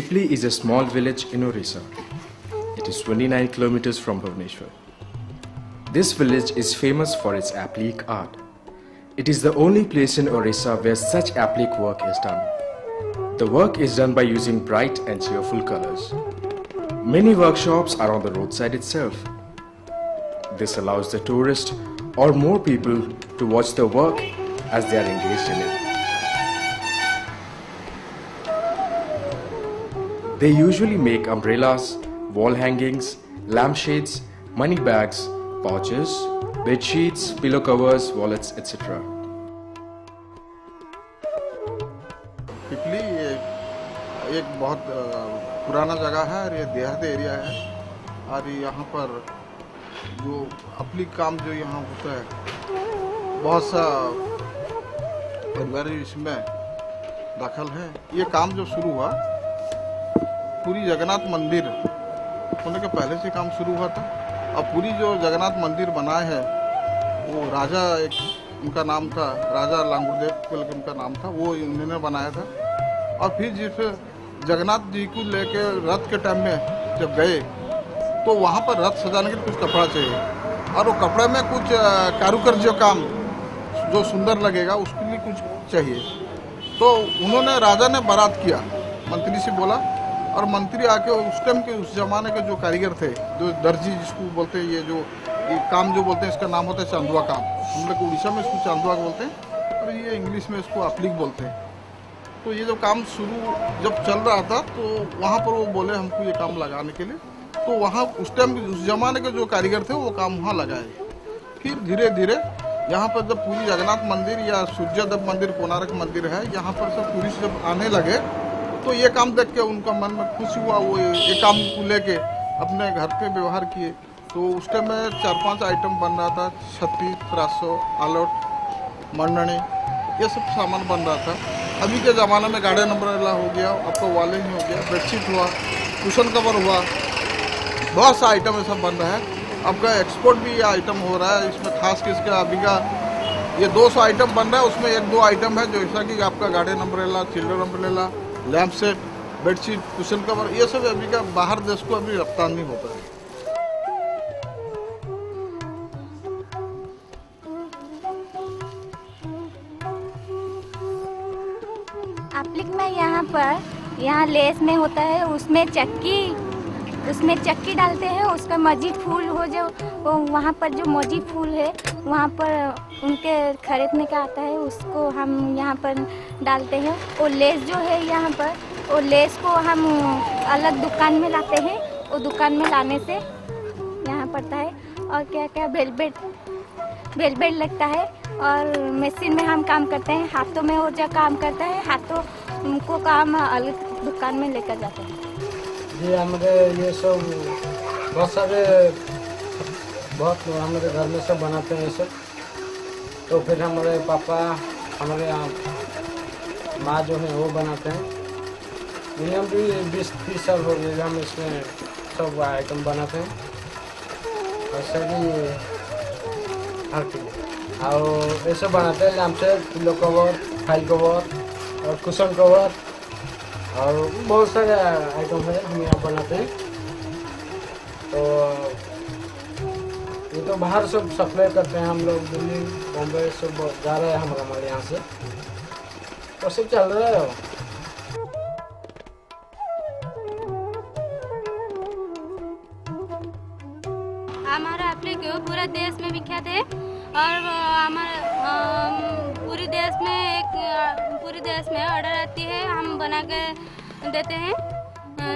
Pipli is a small village in Orissa. It is 29 kilometers from Bhubaneswar. This village is famous for its applique art. It is the only place in Orissa where such applique work is done. The work is done by using bright and cheerful colors. Many workshops are on the roadside itself. This allows the tourist or more people to watch the work as they are engaged in it. They usually make umbrellas, wall hangings, lampshades, money bags, pouches, bed sheets, pillow covers, wallets, etc. पिपली एक बहुत पुराना जगह है और ये देहात area है और यहाँ पर जो अपनी काम जो यहाँ होता है बहुत सा परिवार इसमें दाखिल है। ये काम जो शुरू हुआ पूरी जगन्नाथ मंदिर होने के पहले से काम शुरू हुआ था। अब पूरी जो जगन्नाथ मंदिर बनाए है वो राजा एक उनका नाम था, राजा लांगुरदेव करके उनका नाम था, वो इन्होंने बनाया था। और फिर जिस जगन्नाथ जी को लेके रथ के टाइम में जब गए तो वहाँ पर रथ सजाने के लिए कुछ कपड़ा चाहिए और वो कपड़े में कुछ कारुकार्य काम जो सुंदर लगेगा उसके लिए कुछ चाहिए। तो उन्होंने राजा ने बारात किया, मंत्री से बोला और मंत्री आके उस टाइम के उस जमाने के जो कारीगर थे, जो दर्जी जिसको बोलते हैं, ये काम जो बोलते हैं इसका नाम होता है चांदुआ काम। हम लोग उड़ीसा में इसको चांदुआ बोलते हैं और ये इंग्लिश में इसको एप्लिक बोलते हैं। तो ये जो काम शुरू जब चल रहा था तो वहाँ पर वो बोले हमको ये काम लगाने के लिए, तो वहाँ उस टाइम उस जमाने के जो कारीगर थे वो काम वहाँ लगाए। फिर धीरे धीरे यहाँ पर जब पूरी जगन्नाथ मंदिर या सूर्यदेव मंदिर, कोणार्क मंदिर है, यहाँ पर सब टूरिस्ट जब आने लगे तो ये काम देख के उनका मन में खुशी हुआ, वो ये काम को लेके अपने घर पे व्यवहार किए। तो उस टाइम में 4-5 आइटम बन रहा था, छत्ती, प्रासो, आलोट, मंडनी, ये सब सामान बन रहा था। अभी के ज़माने में गार्डन अम्ब्रेला हो गया, आपका वॉलिंग हो गया, बेडशीट हुआ, कुशन कवर हुआ, बहुत सा आइटम ऐसा बन रहा है। आपका एक्सपोर्ट भी ये आइटम हो रहा है। इसमें खास किसका अभी का ये 200 आइटम बन रहा है, उसमें 1-2 आइटम है जो ऐसा कि आपका garden umbrella, children umbrella, lamp set, bedsheet, cushion cover, ये सब अभी का बाहर देश को अभी रफ्तानी होता है। एप्लिक में यहाँ लेस में होता है, उसमें चक्की डालते हैं, उसका मजीद फूल हो जो वहाँ पर जो मजीद फूल है वहाँ पर उनके खरीदने का आता है, उसको हम यहाँ पर डालते हैं। और लेस जो है यहाँ पर, वो लेस को हम अलग दुकान में लाते हैं, वो दुकान में लाने से यहाँ पड़ता है। और क्या क्या वेलवेट लगता है और मशीन में हम काम करते हैं, हाथों में वो जो काम करता है, हाथों को काम अलग दुकान में लेकर जाते हैं। ये हमारे ये सब बहुत हमारे घर में सब बनाते हैं ये सब। तो फिर हमारे पापा, हमारे यहाँ माँ जो है वो बनाते हैं। मिनिमम भी 20-30 साल हो गए हम इसमें सब आइटम बनाते हैं और सभी हर चीज़ और ये सब बनाते हैं। Lamp set, pillow cover, file cover और कुशन कवर और बहुत सारे आइटम है हम यहाँ बनाते हैं। तो ये तो बाहर सब सप्लाई करते हैं हम लोग, दिल्ली, बॉम्बे सब जा रहे हैं हमारे यहाँ से, तो सब चल रहा है। हमारा एप्लिक पूरा देश में विख्यात है और हमारे पूरे देश में ऑर्डर आती है, हम बना के देते हैं।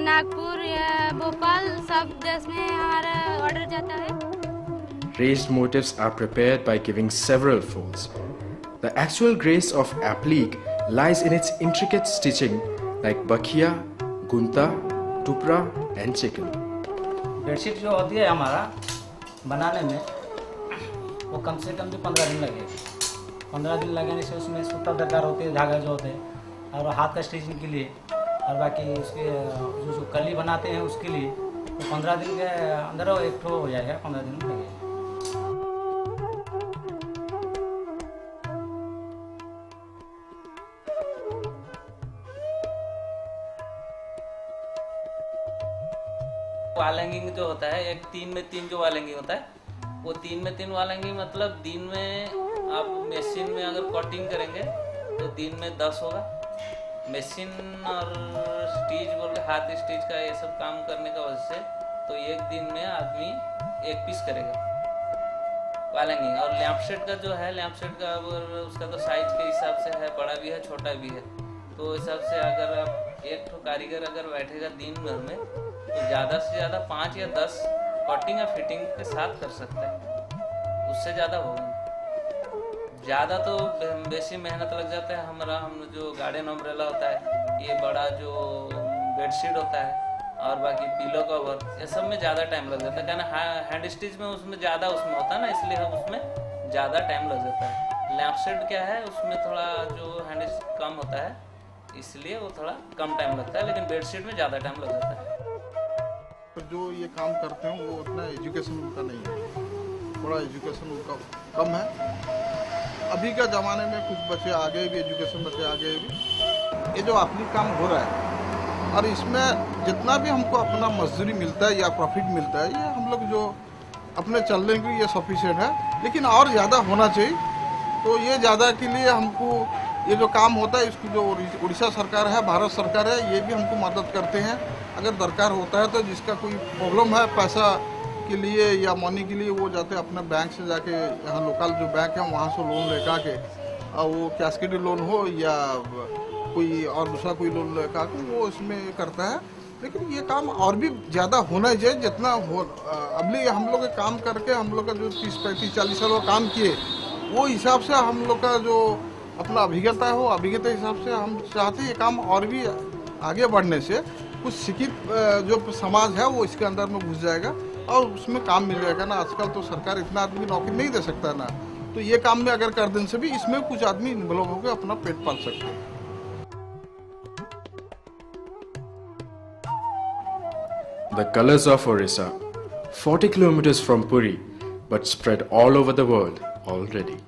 नागपुर या भोपाल सब देश में हमारा ऑर्डर जाता है। Raised motifs are prepared by giving several folds. The actual grace of applique lies in its intricate stitching like bakhia, gunta, tupra and chicken. Bedsheet जो होती है हमारा बनाने में वो कम से कम भी 15 दिन लगेगा। 15 दिन लगने से उसमें सूता दरकार होती है, धागा जो होते हैं, और हाथ का स्टिचिंग के लिए और बाकी उसके जो कली बनाते हैं उसके लिए तो 15 दिन के अंदर एक ठो हो जाएगा, 15 दिन लगेगा। वॉल हैंगिंग जो होता है, एक 3 में 3 जो वॉल हैंगिंग होता है, वो 3 में 3 वॉल हैंगिंग मतलब दिन में आप मशीन में अगर कटिंग करेंगे तो दिन में 10 होगा। मशीन और स्टिच बोल के हाथ स्टिच का ये सब काम करने का वजह से तो एक दिन में आदमी 1 पीस करेगा वॉल हैंगिंग। और लैंप शेड का जो है, लैंप शेड का उसका तो साइज के हिसाब से है, बड़ा भी है छोटा भी है। तो हिसाब से अगर आप एक ठो कारीगर अगर बैठेगा दिन भर में तो ज़्यादा से ज़्यादा 5 या 10 कटिंग या फिटिंग के साथ कर सकता है, उससे ज़्यादा होगा। ज़्यादा तो बेसी मेहनत लग जाता है। हम जो गार्डन अम्ब्रेला होता है, ये बड़ा जो बेडशीट होता है और बाकी पिलो कवर, ये सब में ज़्यादा टाइम लग जाता है। क्या ना हैंड स्टिच में उसमें ज़्यादा उसमें होता है ना, इसलिए हम उसमें ज़्यादा टाइम लग जाता है। लैंप शेड क्या है, उसमें थोड़ा जो हैंड कम होता है इसलिए वो थोड़ा कम टाइम लगता है, लेकिन बेडशीट में ज़्यादा टाइम लग जाता है। तो जो ये काम करते हैं वो उतना एजुकेशन उनका नहीं है, थोड़ा एजुकेशन उनका कम है। अभी का ज़माने में कुछ बच्चे आगे भी, एजुकेशन बच्चे आगे भी, ये जो अपनी काम हो रहा है और इसमें जितना भी हमको अपना मजदूरी मिलता है या प्रॉफिट मिलता है, ये हम लोग जो अपने चलने के लिए सफिशिएंट है, लेकिन और ज़्यादा होना चाहिए। तो ये ज़्यादा के लिए हमको ये जो काम होता है, इसको जो उड़ीसा सरकार है, भारत सरकार है, ये भी हमको मदद करते हैं। अगर दरकार होता है तो जिसका कोई प्रॉब्लम है पैसा के लिए या मनी के लिए, वो जाते अपने बैंक से जाके, यहाँ लोकल जो बैंक है वहाँ से लोन लेकर के, और वो कैस्केड लोन हो या कोई और दूसरा कोई लोन लेकर के वो इसमें करता है। लेकिन ये काम और भी ज़्यादा होना चाहिए जितना हो। अभी हम लोग काम करके हम लोग का जो 30, 35, 40 साल काम किए, वो हिसाब से हम लोग का जो अपना अभिज्ञता हो, अभिज्ञता हिसाब से हम चाहते हैं ये काम और भी आगे बढ़ने से कुछ शिक्षित जो समाज है वो इसके अंदर में घुस जाएगा और उसमें काम मिल जाएगा ना। आजकल तो सरकार इतना आदमी नौकरी नहीं दे सकता ना, तो ये काम में अगर कर देने से भी इसमें कुछ आदमी इन्वॉल्व होकर अपना पेट पाल सकते हैं। The colors of Orissa, 40 kilometers from Puri, but spread all over the world already.